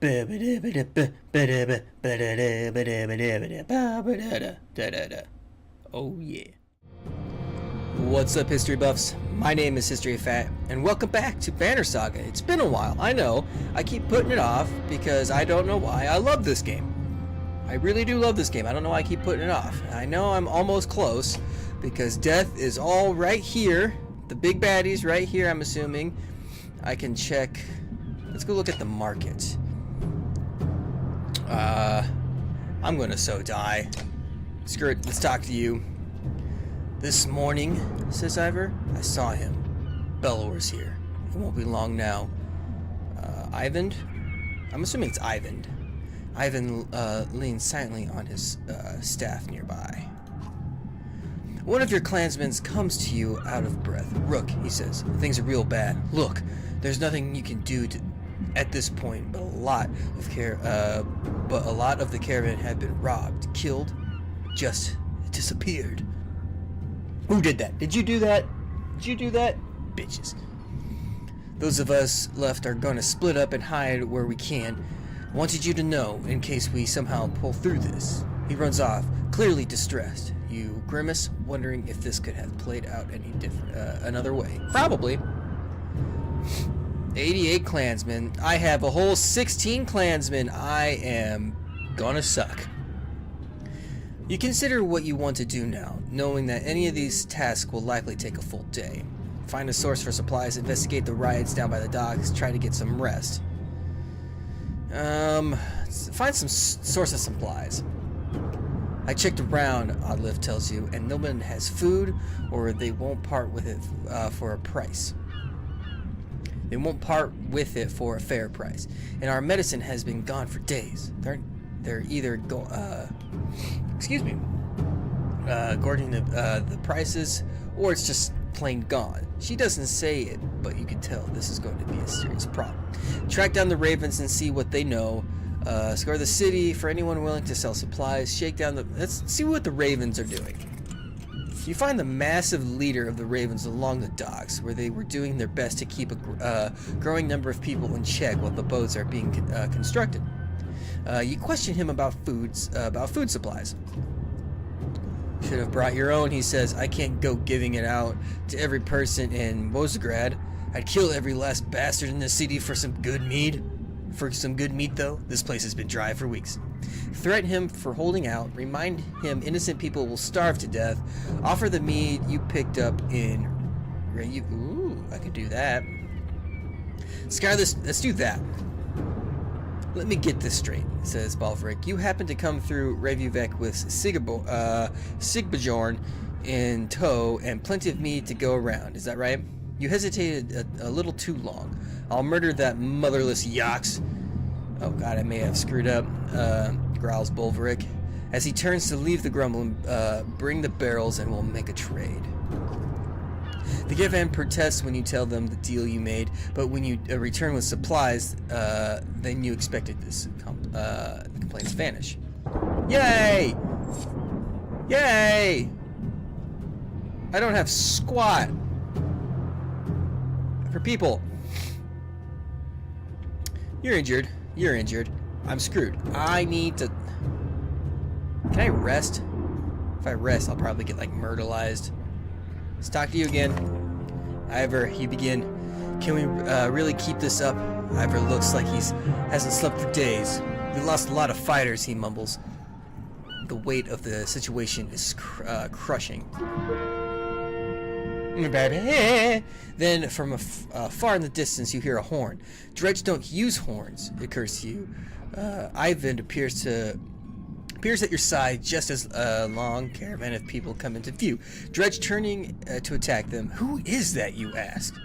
Oh yeah. What's up, history buffs? My name is History Fat, and welcome back to Banner Saga. It's been a while, I know. I keep putting it off because I don't know why. I love this game. I really do love this game. I don't know why I keep putting it off. I know I'm almost close because death is all right here. The big baddie's right here, I'm assuming. I can check. Let's go look at the market. I'm gonna so die. Screw it, let's talk to you. This morning, says Ivor, I saw him. Bellower's here. It won't be long now. Ivan? I'm assuming it's Ivan. Ivan leans silently on his staff nearby. One of your clansmen comes to you out of breath. Rook, he says, things are real bad. Look, there's nothing you can do at this point, but a lot of the caravan had been robbed, killed, just disappeared. Who did that? Did you do that? Did you do that? Bitches. Those of us left are gonna split up and hide where we can. Wanted you to know, in case we somehow pull through this. He runs off, clearly distressed. You grimace, wondering if this could have played out any different, another way. Probably. 88 clansmen. I have a whole 16 clansmen. I am gonna suck. You consider what you want to do now, knowing that any of these tasks will likely take a full day. Find a source for supplies, investigate the riots down by the docks, try to get some rest. Find some source of supplies. I checked around, Oddlift tells you, and no one has food, or they won't part with it for a price. They won't part with it for a fair price. And our medicine has been gone for days. They're either according to the prices, or it's just plain gone. She doesn't say it, but you can tell this is going to be a serious problem. Track down the ravens and see what they know. Score the city for anyone willing to sell supplies. Shake down the... Let's see what the ravens are doing. You find the massive leader of the ravens along the docks, where they were doing their best to keep a growing number of people in check while the boats are being constructed. You question him about food supplies. Should have brought your own, he says. I can't go giving it out to every person in Mosegrad. I'd kill every last bastard in the city for some good meat. For some good meat, though, this place has been dry for weeks. Threaten him for holding out. Remind him innocent people will starve to death. Offer the meat you picked up in... Ooh, I could do that. Scar this. Let's do that. Let me get this straight, says Balverick. You happen to come through Reykjavik with Sigbjorn in tow and plenty of meat to go around. Is that right? You hesitated a little too long. I'll murder that motherless yox. Oh god, I may have screwed up, growls Bolverick. As he turns to leave the grumbling, bring the barrels and we'll make a trade. The caravan protests when you tell them the deal you made, but when you return with supplies, then you expected this. The complaints vanish. Yay! Yay! I don't have squat for people. You're injured. You're injured. I'm screwed. I need to... Can I rest? If I rest, I'll probably get, like, myrtleized. Let's talk to you again. Ivor, you begin. Can we really keep this up? Ivor looks like he hasn't slept for days. We lost a lot of fighters, he mumbles. The weight of the situation is crushing. Then, from far in the distance, you hear a horn. Dredge don't use horns, it occurs to you. Ivan appears at your side just as a long caravan of people come into view. Dredge turning to attack them. Who is that, you ask?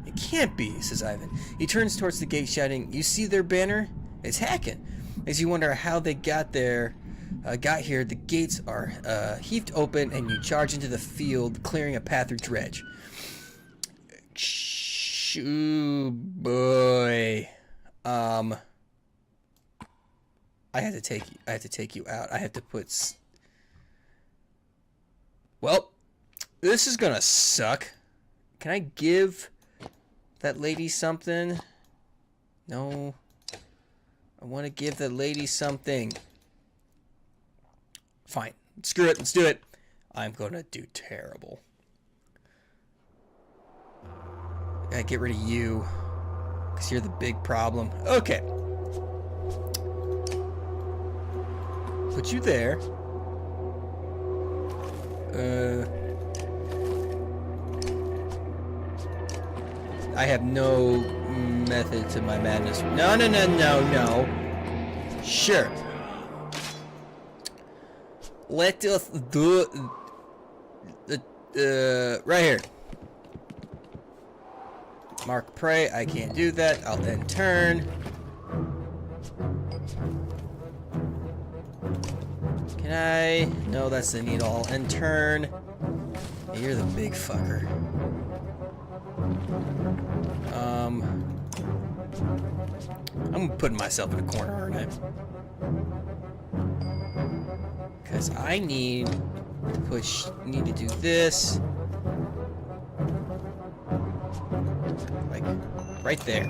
It can't be, says Ivan. He turns towards the gate shouting, you see their banner? It's Hacken. As you wonder how they got here, the gates are heaved open and you charge into the field, clearing a path through Dredge. Shoo, boy. I have to take you out. I have to put... Well, this is gonna suck. Can I give that lady something? No. I want to give the lady something. Fine. Screw it. Let's do it. I'm going to do terrible. Gotta get rid of you. Because you're the big problem. Okay. Put you there. I have no method to my madness. No, no, no, no, no. Sure. Let us do right here. Mark prey. I can't do that. I'll end turn. Can I? No, that's the needle. I'll end turn. You're the big fucker. I'm putting myself in a corner, aren't I? Because I need to push. Need to do this. Like right there.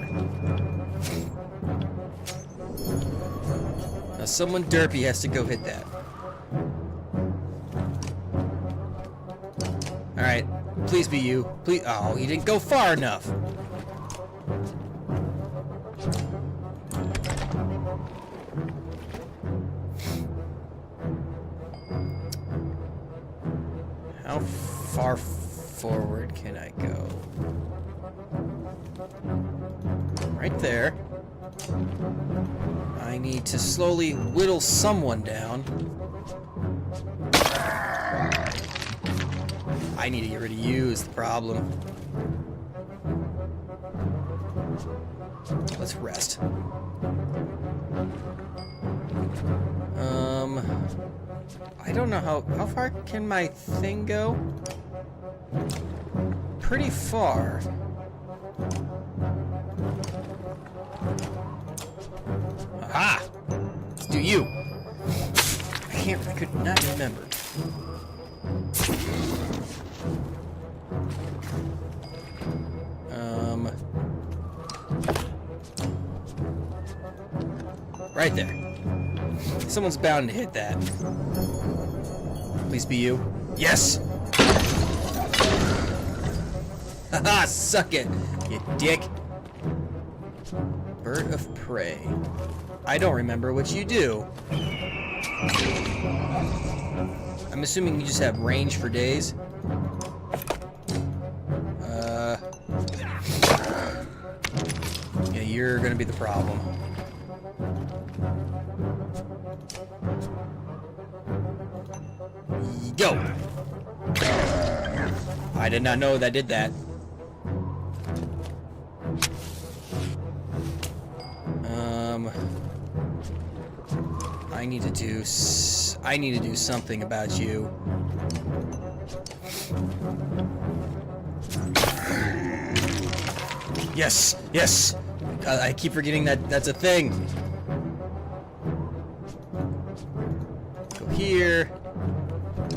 Now someone derpy has to go hit that. Alright, please be you. Please. Oh, he didn't go far enough. How far forward can I go? Right there. I need to slowly whittle someone down. I need to get rid of you is the problem. Let's rest. I don't know how far can my thing go? Pretty far. Aha! Let's do you. I could not remember. Right there. Someone's bound to hit that. Please be you. Yes! Haha, suck it, you dick. Bird of prey. I don't remember what you do. I'm assuming you just have range for days. Yeah, you're gonna be the problem. Go! I did not know that did that. I need to do something about you. Yes, yes. I keep forgetting that that's a thing. Go here.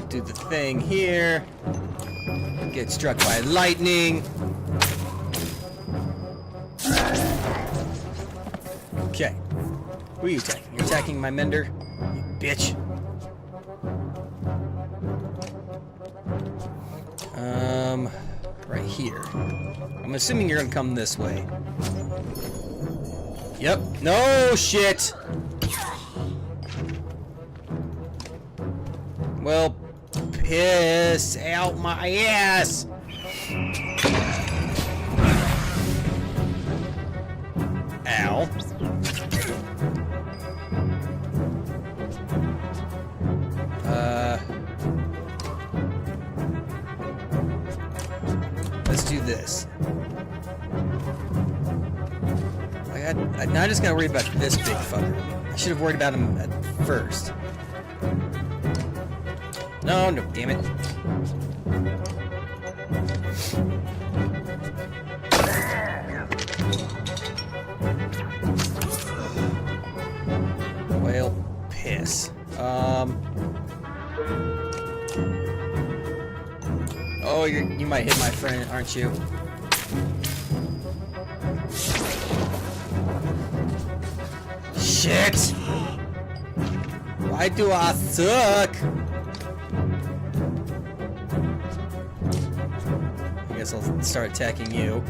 Do the thing here. Get struck by lightning. Okay. Who are you attacking? You're attacking my mender? You bitch. Right here. I'm assuming you're gonna come this way. Yep. No shit! Well, piss out my ass! Ow. Let's do this. Now I just gotta worry about this big fucker. I should have worried about him at first. No, no, damn it. Well, piss. Oh, you might hit my friend, aren't you? Shit! Why do I suck? I guess I'll start attacking you.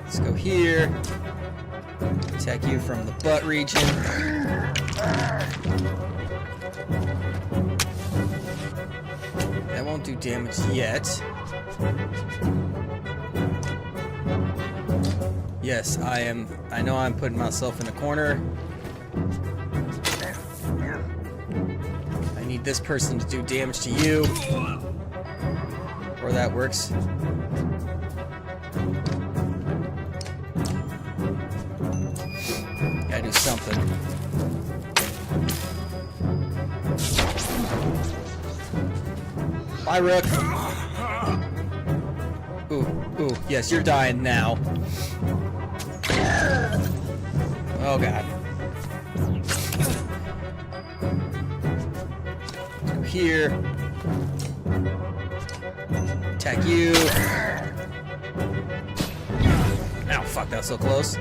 Let's go here. Attack you from the butt region. That won't do damage yet. Yes, I know I'm putting myself in a corner. I need this person to do damage to you. Or that works. Gotta do something. Bye, Rook. Ooh, yes, you're dying now. Oh, God. Go here. Attack you. Ow, fuck, that was so close.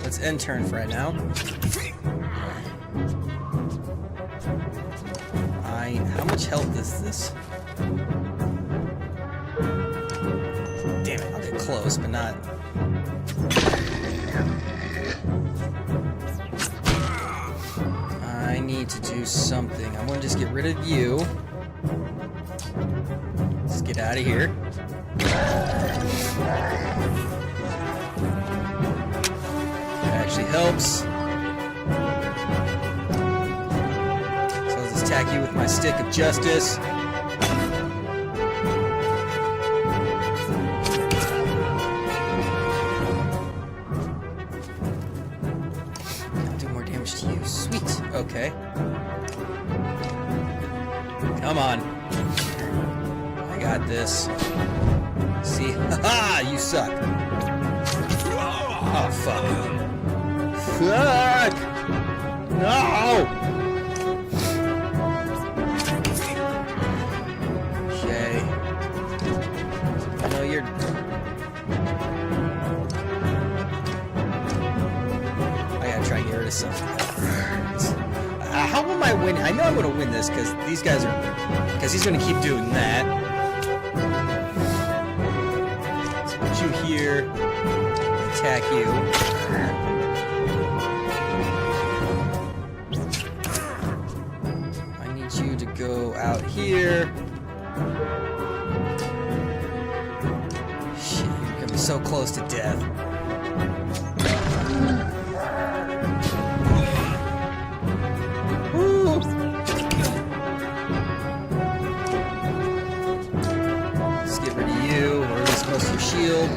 Let's end turn for right now. How much health is this? Damn it, I'll get close, but not. I need to do something. I'm gonna just get rid of you. Let's get out of here. That actually helps. Attack you with my stick of justice. I'll do more damage to you. Sweet. Okay. Come on. I got this. See? Haha! You suck. Oh, fuck. Fuck! No! How am I winning? I know I'm going to win this because these guys are... Because he's going to keep doing that. Let's put you here. Attack you. I need you to go out here. Shit, you're going to be so close to death. Shield.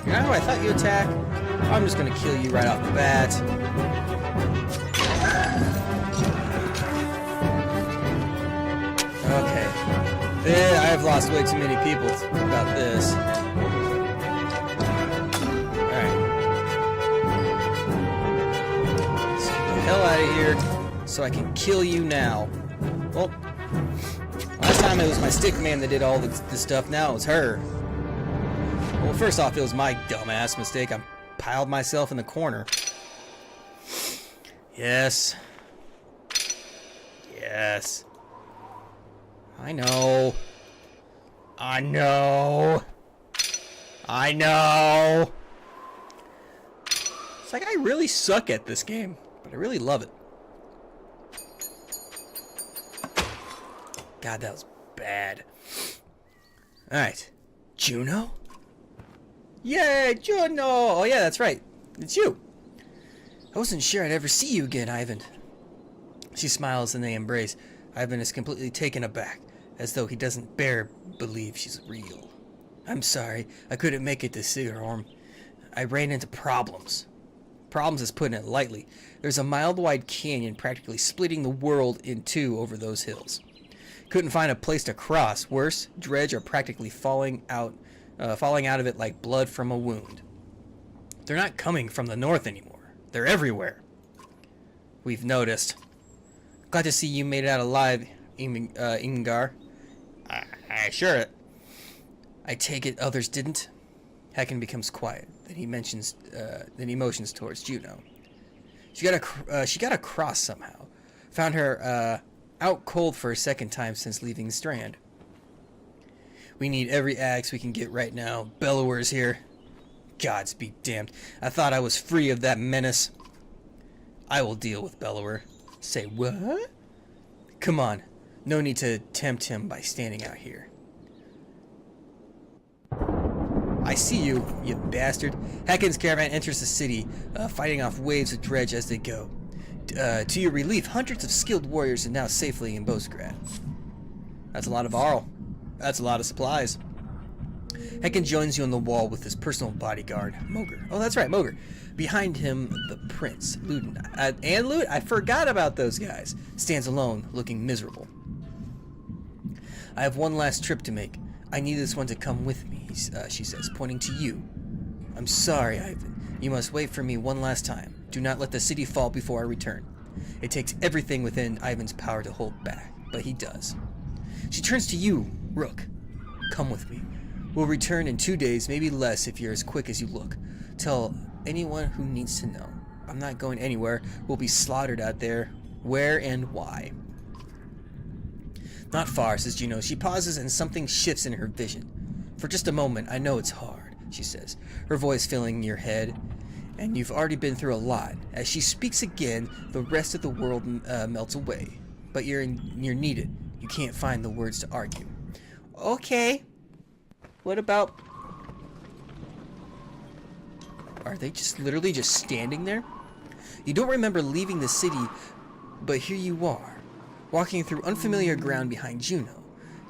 You know who I thought you attack? I'm just gonna kill you right off the bat. Okay. I've lost way too many people about this. Alright. Let's get the hell out of here so I can kill you now. Well, last time it was my stick man that did all the stuff, now it's her. Well, first off, it was my dumbass mistake. I piled myself in the corner. Yes. Yes. I know. I know. I know. It's like I really suck at this game, but I really love it. God, that was bad. Alright. Juno? Yay, Juno! Oh yeah, that's right. It's you. I wasn't sure I'd ever see you again, Ivan. She smiles and they embrace. Ivan is completely taken aback, as though he doesn't believe she's real. I'm sorry, I couldn't make it to Sigarorm. I ran into problems. Problems is putting it lightly. There's a mile-wide canyon practically splitting the world in two over those hills. Couldn't find a place to cross. Worse, dredge are practically falling out falling out of it like blood from a wound. They're not coming from the north anymore. They're everywhere. We've noticed. Glad to see you made it out alive, Ingar. I assure it. I take it others didn't. Hacken becomes quiet. Then he motions towards Juno. She got across somehow. Found her out cold for a second time since leaving Strand. We need every axe we can get right now. Bellower's here. Gods be damned. I thought I was free of that menace. I will deal with Bellower. Say what? Come on. No need to tempt him by standing out here. I see you, you bastard. Hacken's caravan enters the city, fighting off waves of dredge as they go. To your relief, hundreds of skilled warriors are now safely in Bosgrad. That's a lot of Arl. That's a lot of supplies. Hacken joins you on the wall with his personal bodyguard, Moger. Oh, that's right, Moger. Behind him, the prince, Luden. And Lud, I forgot about those guys. Stands alone, looking miserable. I have one last trip to make. I need this one to come with me, she says, pointing to you. I'm sorry, Ivan. You must wait for me one last time. Do not let the city fall before I return. It takes everything within Ivan's power to hold back, but he does. She turns to you, Rook. Come with me. We'll return in 2 days, maybe less if you're as quick as you look. Tell anyone who needs to know. I'm not going anywhere. We'll be slaughtered out there. Where and why? Not far, says Juno. She pauses and something shifts in her vision. For just a moment, I know it's hard, she says, her voice filling your head. And you've already been through a lot. As she speaks again, the rest of the world melts away. But you're needed. You can't find the words to argue. Okay. What about... Are they just literally just standing there? You don't remember leaving the city, but here you are, walking through unfamiliar ground behind Juno.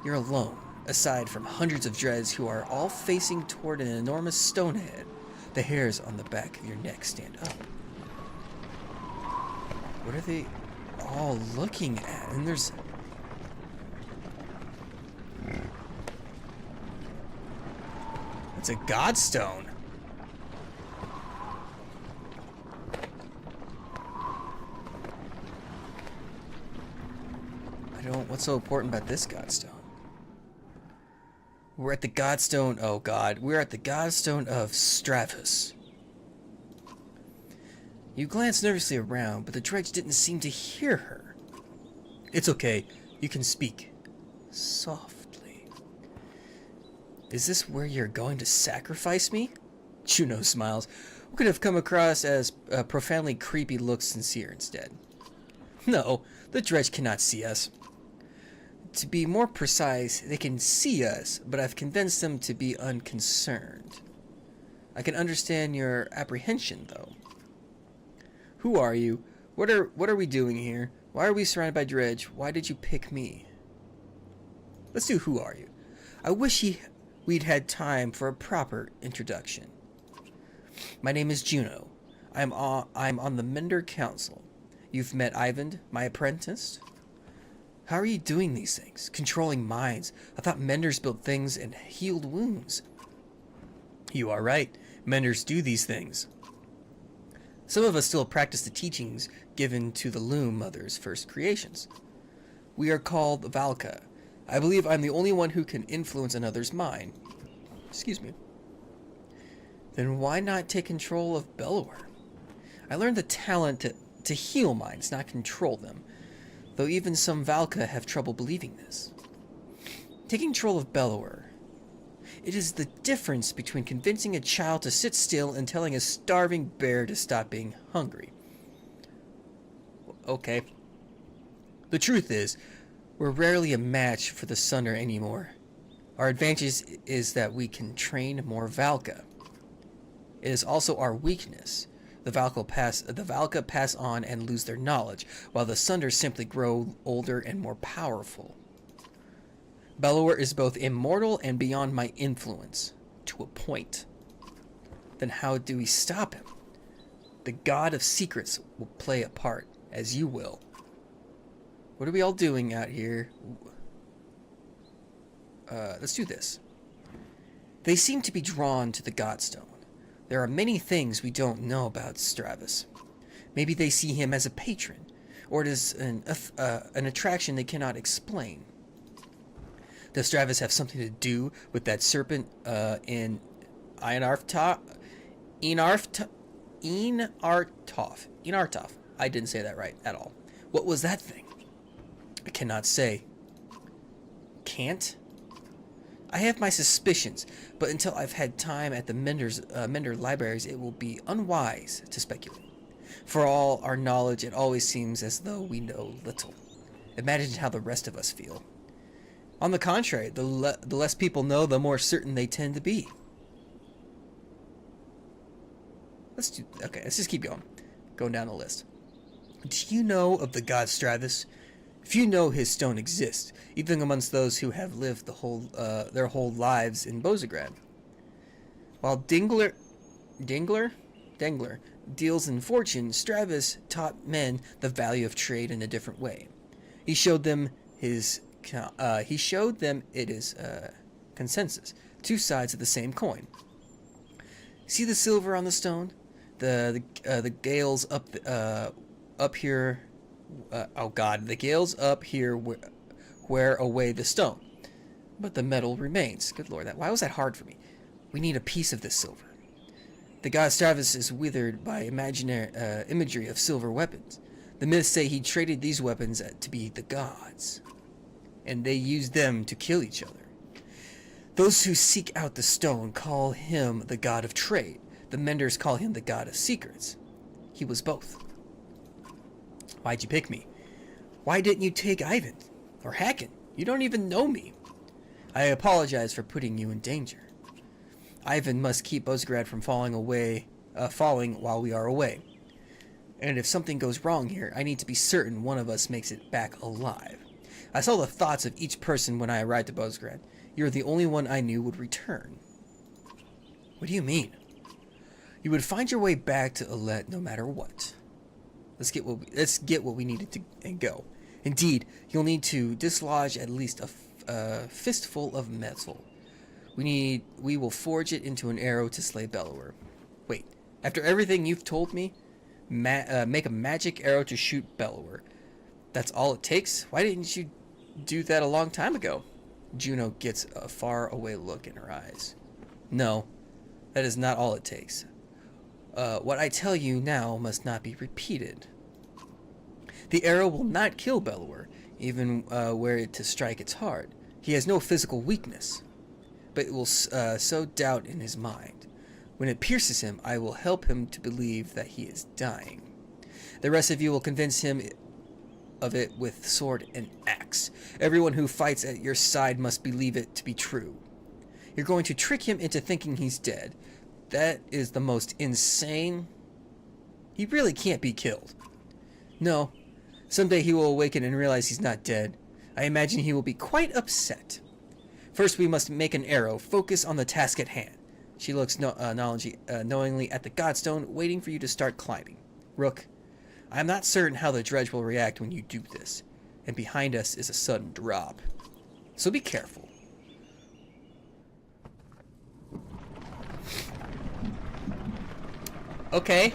You're alone, aside from hundreds of dreads who are all facing toward an enormous stone head. The hairs on the back of your neck stand up. What are they all looking at? And there's... It's a godstone. What's so important about this godstone? We're at the godstone, oh god, we're at the godstone of Stravus. You glance nervously around, but the dredge didn't seem to hear her. It's okay, you can speak. Softly. Is this where you're going to sacrifice me? Juno smiles. What could have come across as profoundly creepy looks sincere instead. No, the dredge cannot see us. To be more precise, they can see us, but I've convinced them to be unconcerned. I can understand your apprehension, though. Who are you? What are we doing here? Why are we surrounded by dredge? Why did you pick me? Let's do who are you. I wish we'd had time for a proper introduction. My name is Juno. I'm on the Mender Council. You've met Ivan, my apprentice? How are you doing these things? Controlling minds. I thought Menders built things and healed wounds. You are right. Menders do these things. Some of us still practice the teachings given to the Loom Mother's first creations. We are called Valka. I believe I'm the only one who can influence another's mind. Excuse me. Then why not take control of Bellower? I learned the talent to heal minds, not control them. Though even some Valka have trouble believing this. Taking control of Bellower. It is the difference between convincing a child to sit still and telling a starving bear to stop being hungry. Okay. The truth is, we're rarely a match for the Sunder anymore. Our advantage is that we can train more Valka. It is also our weakness. The Valka pass on and lose their knowledge, while the Sunder simply grow older and more powerful. Bellower is both immortal and beyond my influence, to a point. Then how do we stop him? The God of Secrets will play a part, as you will. What are we all doing out here? Let's do this. They seem to be drawn to the Godstone. There are many things we don't know about Stravis. Maybe they see him as a patron, or it is an attraction they cannot explain. Does Stravis have something to do with that serpent in Einartoff? Enartoff. I didn't say that right at all. What was that thing? I cannot say. Can't? I have my suspicions, but until I've had time at the Mender libraries, it will be unwise to speculate. For all our knowledge, it always seems as though we know little. Imagine how the rest of us feel. On the contrary, the less people know, the more certain they tend to be. Let's just keep going. Going down the list. Do you know of the god Stravis? Few know his stone exists, even amongst those who have lived their whole lives in Bozagrad. While Dengler deals in fortune, Stravis taught men the value of trade in a different way. He showed them it is consensus, two sides of the same coin. See the silver on the stone, the gales up here. The gales up here wear away the stone, but the metal remains. Good lord, why was that hard for me? We need a piece of this silver. The god Stravis is withered by imagery of silver weapons. The myths say he traded these weapons to be the gods, and they used them to kill each other. Those who seek out the stone call him the god of trade. The Menders call him the god of secrets. He was both. Why'd you pick me? Why didn't you take Ivan? Or Hacken? You don't even know me. I apologize for putting you in danger. Ivan must keep Bozagrad from falling while we are away. And if something goes wrong here, I need to be certain one of us makes it back alive. I saw the thoughts of each person when I arrived at Bozagrad. You're the only one I knew would return. What do you mean? You would find your way back to Alette no matter what. Let's get what we needed to and go. Indeed, you'll need to dislodge at least a fistful of metal. We will forge it into an arrow to slay Bellower. Wait, after everything you've told me, make a magic arrow to shoot Bellower. That's all it takes? Why didn't you do that a long time ago? Juno gets a far-away look in her eyes. No, that is not all it takes. What I tell you now must not be repeated. The arrow will not kill Bellower, even were it to strike its heart. He has no physical weakness, but it will sow doubt in his mind. When it pierces him, I will help him to believe that he is dying. The rest of you will convince him of it with sword and axe. Everyone who fights at your side must believe it to be true. You're going to trick him into thinking he's dead. That is the most insane. He really can't be killed. No. Someday he will awaken and realize he's not dead. I imagine he will be quite upset. First, we must make an arrow. Focus on the task at hand. She looks knowingly at the Godstone, waiting for you to start climbing. Rook, I am not certain how the dredge will react when you do this, and behind us is a sudden drop. So be careful. Okay.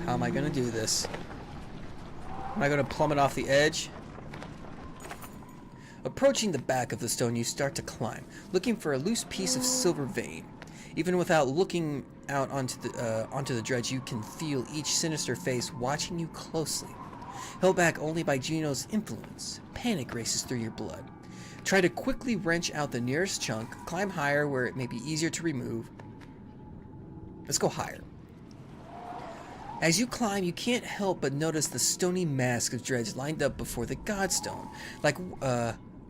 How am I gonna do this? Am I gonna plummet off the edge? Approaching the back of the stone, you start to climb, looking for a loose piece of silver vein. Even without looking out onto the dredge, you can feel each sinister face watching you closely. Held back only by Juno's influence, panic races through your blood. Try to quickly wrench out the nearest chunk, climb higher where it may be easier to remove. Let's go higher. As you climb, you can't help but notice the stony mask of dredge lined up before the Godstone, like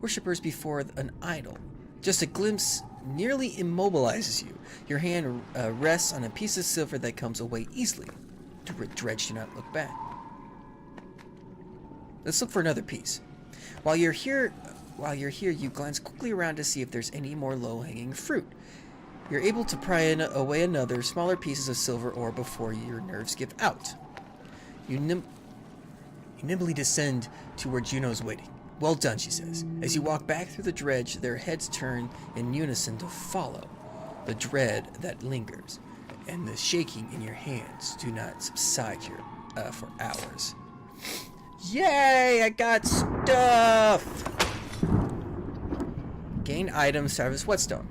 worshippers before an idol. Just a glimpse nearly immobilizes you. Your hand rests on a piece of silver that comes away easily. Dredge, do not look back. Let's look for another piece. While you're here, you glance quickly around to see if there's any more low-hanging fruit. You're able to pry away another smaller pieces of silver ore before your nerves give out. You nimbly descend to where Juno's waiting. Well done, she says. As you walk back through the dredge, their heads turn in unison to follow. The dread that lingers, and the shaking in your hands do not subside here for hours. Yay! I got stuff! Gain items, Cyrus Whetstone.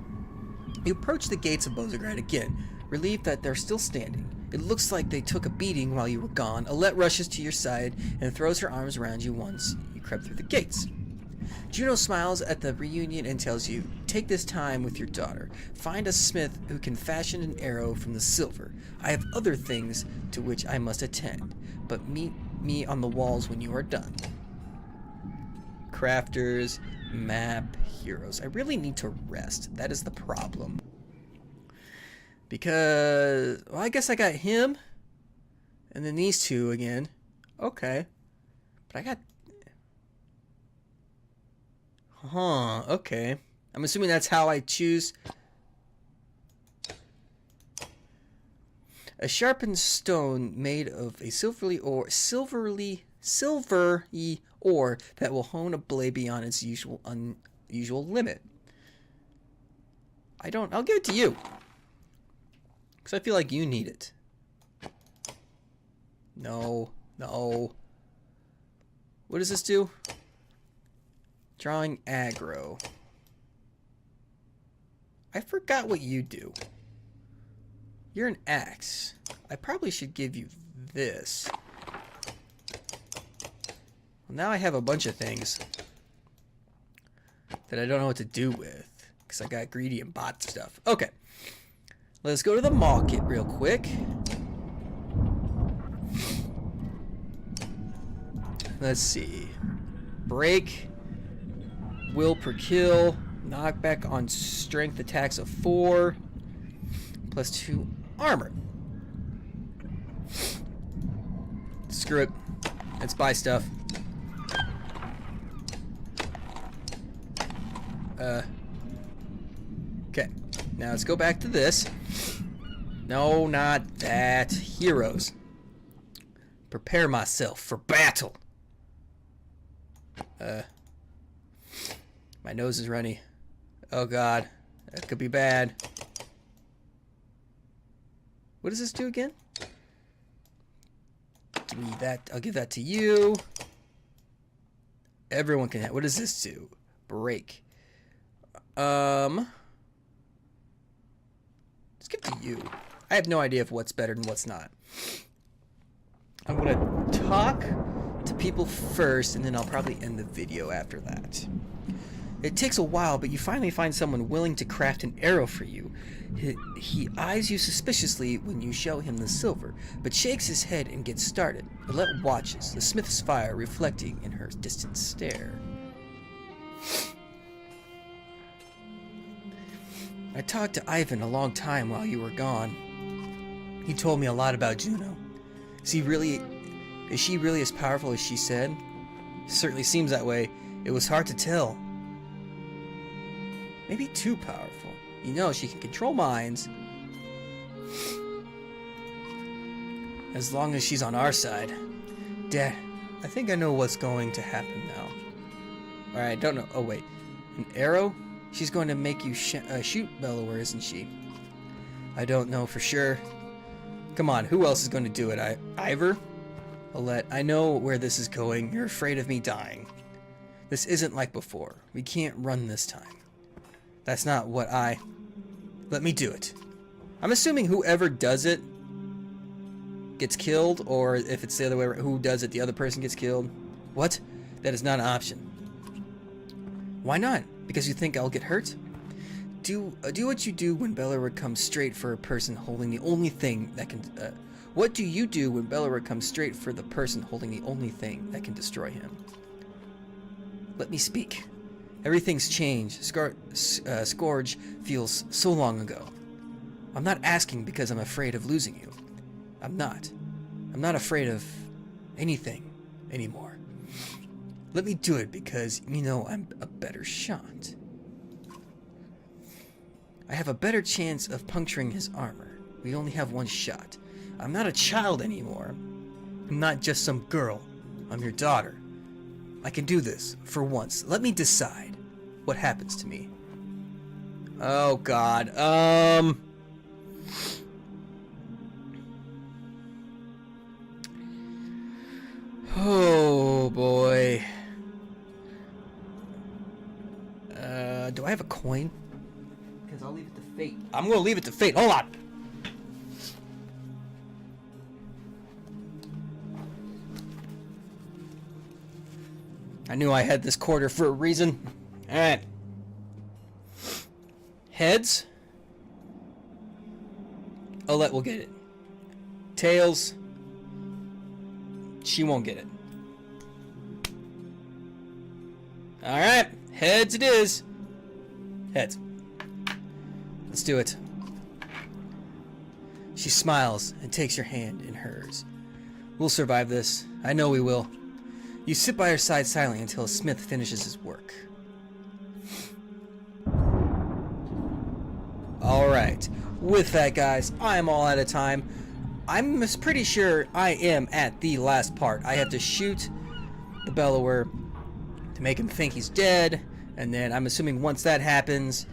You approach the gates of Bozegrad again, relieved that they're still standing. It looks like they took a beating while you were gone. Alette rushes to your side and throws her arms around you once you crept through the gates. Juno smiles at the reunion and tells you, take this time with your daughter. Find a smith who can fashion an arrow from the silver. I have other things to which I must attend, but meet me on the walls when you are done. Crafters, map, heroes. I really need to rest. That is the problem. Because, well, I guess I got him. And then these two again. Okay. But I got... okay. I'm assuming that's how I choose. A sharpened stone made of a silvery ore that will hone a blade beyond its unusual limit. I'll give it to you. Because I feel like you need it. No. What does this do? Drawing aggro. I forgot what you do. You're an axe. I probably should give you this. Well, now I have a bunch of things that I don't know what to do with. Because I got greedy and bought stuff. Okay. Let's go to the market real quick. Let's see. Break. Will per kill. Knockback on strength attacks of 4. Plus 2 armor. Screw it. Let's buy stuff. Okay. Now let's go back to this. No, not that. Heroes. Prepare myself for battle. My nose is runny. Oh god. That could be bad. What does this do again? Give me that. I'll give that to you. Everyone can have. What does this do? Break. Let's give it to you. I have no idea of what's better and what's not. I'm gonna talk to people first, and then I'll probably end the video after that. It takes a while, but you finally find someone willing to craft an arrow for you. He eyes you suspiciously when you show him the silver, but shakes his head and gets started. Alette watches, the smith's fire reflecting in her distant stare. I talked to Ivan a long time while you were gone. He told me a lot about Juno. Is she really as powerful as she said? It certainly seems that way. It was hard to tell. Maybe too powerful. You know, she can control minds. As long as she's on our side. Dad, I think I know what's going to happen now. Alright, don't know. Oh, wait. An arrow? She's going to make you shoot Bellower, isn't she? I don't know for sure. Come on, who else is going to do it? Ivor? Alette, I know where this is going. You're afraid of me dying. This isn't like before. We can't run this time. That's not what Let me do it. I'm assuming whoever does it gets killed, or if it's the other way around, who does it, the other person gets killed. What? That is not an option. Why not? Because you think I'll get hurt? Do what you do when Bellower comes straight for a person holding the only thing that can... what do you do when Bellower comes straight for the person holding the only thing that can destroy him? Let me speak. Everything's changed. Scourge feels so long ago. I'm not asking because I'm afraid of losing you. I'm not. I'm not afraid of anything anymore. Let me do it because, you know, I'm a better shot. I have a better chance of puncturing his armor. We only have one shot. I'm not a child anymore. I'm not just some girl. I'm your daughter. I can do this for once. Let me decide what happens to me. Oh God. Oh boy. Do I have a coin? Because I'll leave it to fate. I'm gonna leave it to fate. Hold on. I knew I had this quarter for a reason. Alright. Heads. Olette will get it. Tails. She won't get it. Alright. Heads it is. Heads. Let's do it. She smiles and takes your hand in hers. We'll survive this. I know we will. You sit by her side silently until Smith finishes his work. Alright. With that, guys, I am all out of time. I'm pretty sure I am at the last part. I have to shoot the Bellower to make him think he's dead. And then I'm assuming once that happens,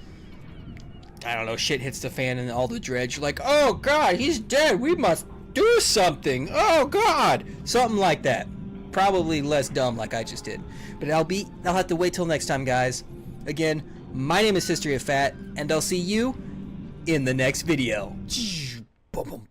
I don't know, shit hits the fan and all the dredge. Like, oh God, he's dead. We must do something. Oh God. Something like that. Probably less dumb like I just did. But I'll have to wait till next time, guys. Again, my name is History of Fat, and I'll see you in the next video. Boom, boom.